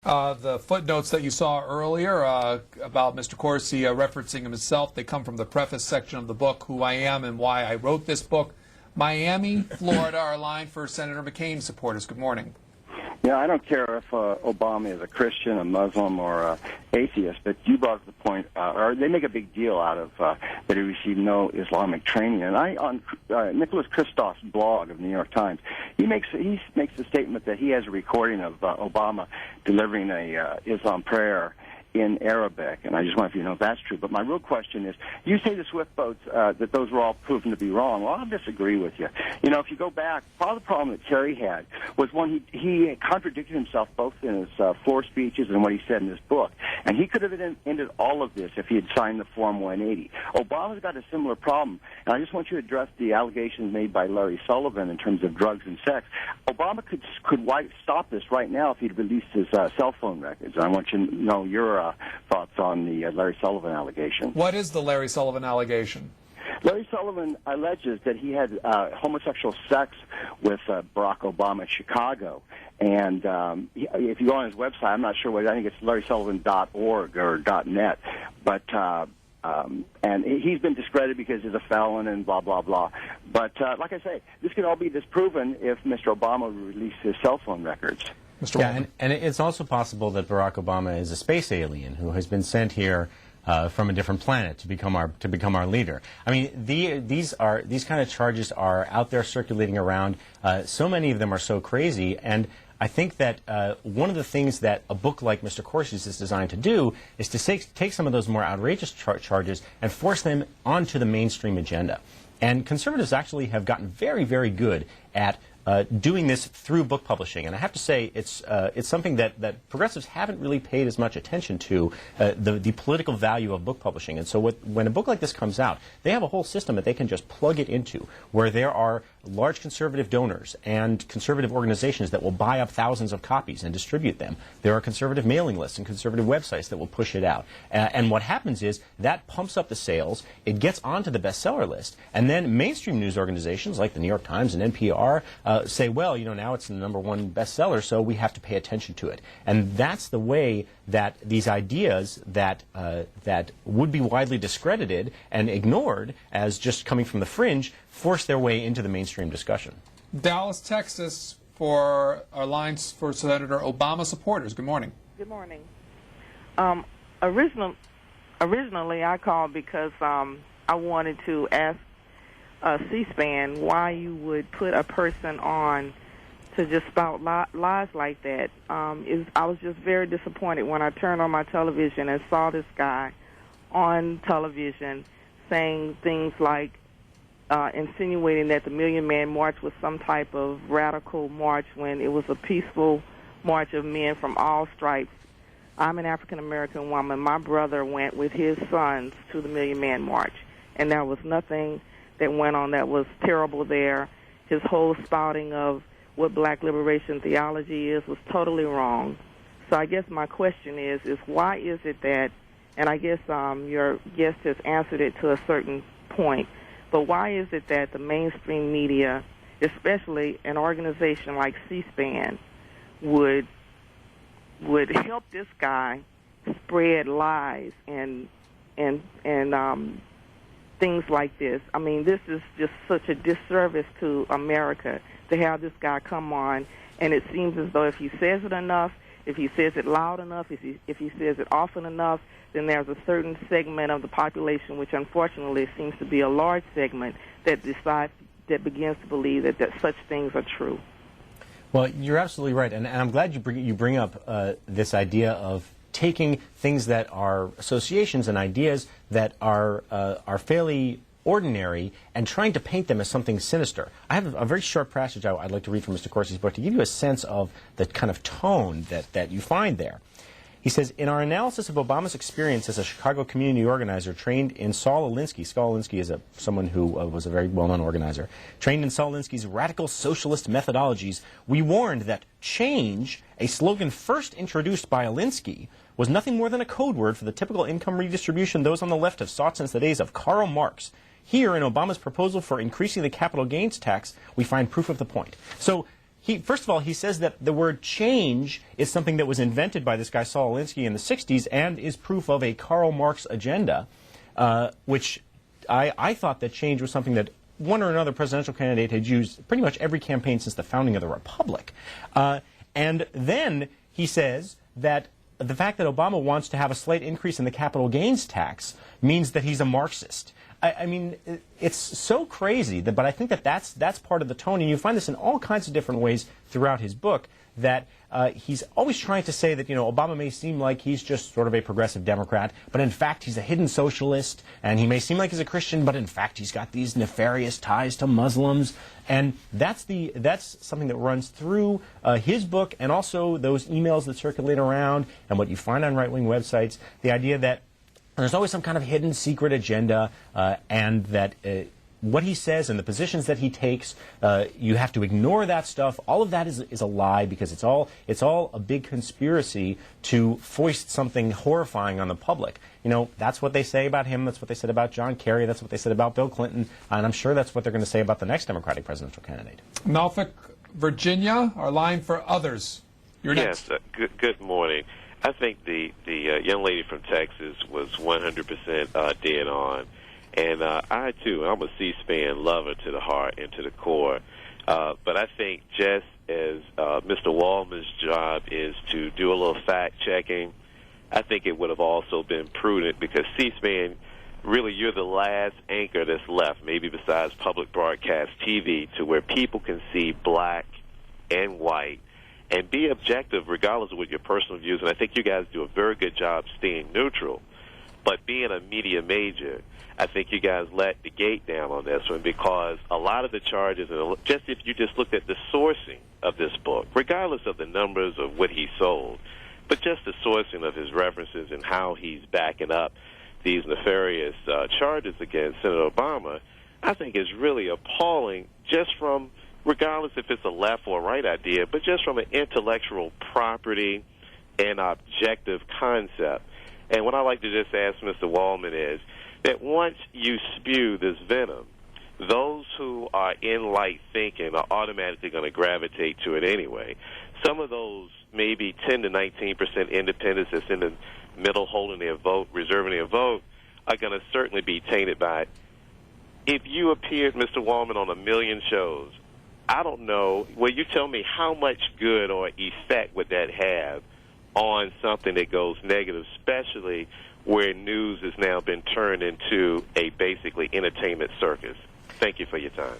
The footnotes that you saw earlier about Mr. Corsi referencing himself, they come from the preface section of the book, Who I Am and Why I Wrote This Book. Miami, Florida, our line for Senator McCain supporters. Good morning. Yeah, I don't care if Obama is a Christian, a Muslim, or an atheist, but you brought up the point, or they make a big deal out of that he received no Islamic training. And on Nicholas Kristof's blog of the New York Times, he makes the statement that he has a recording of Obama delivering a Islam prayer in Arabic, and I just wonder if you know if that's true. But my real question is, you say the Swift boats, that those were all proven to be wrong. Well, I'll disagree with you. You know, if you go back, part of the problem that Kerry had was when he contradicted himself both in his floor speeches and what he said in his book. And he could have ended all of this if he had signed the Form 180. Obama's got a similar problem, and I just want you to address the allegations made by Larry Sullivan in terms of drugs and sex. Obama could stop this right now if he'd released his cell phone records. And I want you to know your thoughts on the Larry Sullivan allegation. What is the Larry Sullivan allegation? Larry Sullivan alleges that he had homosexual sex with Barack Obama in Chicago. And if you go on his website, I'm not sure what, I think it's larrysullivan.org or .net. But and he's been discredited because he's a felon and blah, blah, blah. But like I say, this could all be disproven if Mr. Obama released his cell phone records. Yeah, and it's also possible that Barack Obama is a space alien who has been sent here from a different planet to become our leader. I mean, these kind of charges are out there circulating around. So many of them are so crazy, and I think that one of the things that a book like Mr. Corsi's is designed to do is to take some of those more outrageous charges and force them onto the mainstream agenda. And conservatives actually have gotten very, very good at doing this through book publishing, and I have to say it's something that progressives haven't really paid as much attention to, the political value of book publishing. And so when a book like this comes out, they have a whole system that they can just plug it into, where there are large conservative donors and conservative organizations that will buy up thousands of copies and distribute them. There are conservative mailing lists and conservative websites that will push it out. And what happens is that pumps up the sales, it gets onto the bestseller list, and then mainstream news organizations like the New York Times and NPR say, well, you know, now it's the #1 bestseller, so we have to pay attention to it. And that's the way that these ideas that would be widely discredited and ignored as just coming from the fringe force their way into the mainstream discussion. Dallas, Texas, for our lines for Senator Obama supporters. Good morning. Good morning. Originally, I called because I wanted to ask C-SPAN why you would put a person on to just spout lies like that. I was just very disappointed when I turned on my television and saw this guy on television saying things like insinuating that the Million Man March was some type of radical march when it was a peaceful march of men from all stripes. I'm an African-American woman. My brother went with his sons to the Million Man March, and there was nothing that went on that was terrible there. His whole spouting of what black liberation theology is was totally wrong. So I guess my question is why is it that, and I guess your guest has answered it to a certain point, but why is it that the mainstream media, especially an organization like C-SPAN, would help this guy spread lies and things like this? I mean, this is just such a disservice to America to have this guy come on, and it seems as though if he says it enough, if he says it loud enough, if he says it often enough, then there's a certain segment of the population, which unfortunately seems to be a large segment, that begins to believe that such things are true. Well, you're absolutely right, and I'm glad you bring up this idea of taking things that are associations and ideas that are fairly ordinary and trying to paint them as something sinister. I have a very short passage I'd like to read from Mr. Corsi's book to give you a sense of the kind of tone that you find there. He says, in our analysis of Obama's experience as a Chicago community organizer trained in Saul Alinsky — Saul Alinsky is someone who was a very well-known organizer — trained in Saul Alinsky's radical socialist methodologies, we warned that change, a slogan first introduced by Alinsky, was nothing more than a code word for the typical income redistribution those on the left have sought since the days of Karl Marx. Here, in Obama's proposal for increasing the capital gains tax, we find proof of the point. So first of all, he says that the word change is something that was invented by this guy Saul Alinsky in the 60s and is proof of a Karl Marx agenda, which I thought that change was something that one or another presidential candidate had used pretty much every campaign since the founding of the Republic. And then he says that the fact that Obama wants to have a slight increase in the capital gains tax means that he's a Marxist. I mean, it's so crazy, but I think that that's part of the tone, and you find this in all kinds of different ways throughout his book, that he's always trying to say that, Obama may seem like he's just sort of a progressive Democrat, but in fact he's a hidden socialist, and he may seem like he's a Christian, but in fact he's got these nefarious ties to Muslims, and that's something that runs through his book, and also those emails that circulate around, and what you find on right-wing websites, the idea that there's always some kind of hidden secret agenda, and that what he says and the positions that he takes, you have to ignore that stuff. All of that is a lie, because it's all a big conspiracy to foist something horrifying on the public. That's what they say about him. That's what they said about John Kerry. That's what they said about Bill Clinton. And I'm sure that's what they're going to say about the next Democratic presidential candidate. Norfolk, Virginia, our line for others. You're next. Yes, good morning. I think the young lady from Texas was 100% dead on. And I, too, I'm a C-SPAN lover to the heart and to the core. But I think just as Mr. Waldman's job is to do a little fact-checking, I think it would have also been prudent, because C-SPAN, really, you're the last anchor that's left, maybe besides public broadcast TV, to where people can see black and white and be objective regardless of what your personal views. And I think you guys do a very good job staying neutral. But being a media major, I think you guys let the gate down on this one, because a lot of the charges, and just if you just looked at the sourcing of this book, regardless of the numbers of what he sold, but just the sourcing of his references and how he's backing up these nefarious charges against Senator Obama, I think is really appalling, just from, regardless if it's a left or a right idea, but just from an intellectual property and objective concept. And what I like to just ask Mr. Waldman is that once you spew this venom, those who are in light thinking are automatically going to gravitate to it anyway. Some of those maybe 10 to 19% independents that's in the middle holding their vote, reserving their vote, are going to certainly be tainted by it. If you appeared, Mr. Waldman, on 1 million shows, I don't know, will you tell me how much good or effect would that have on something that goes negative, especially where news has now been turned into a basically entertainment circus? Thank you for your time.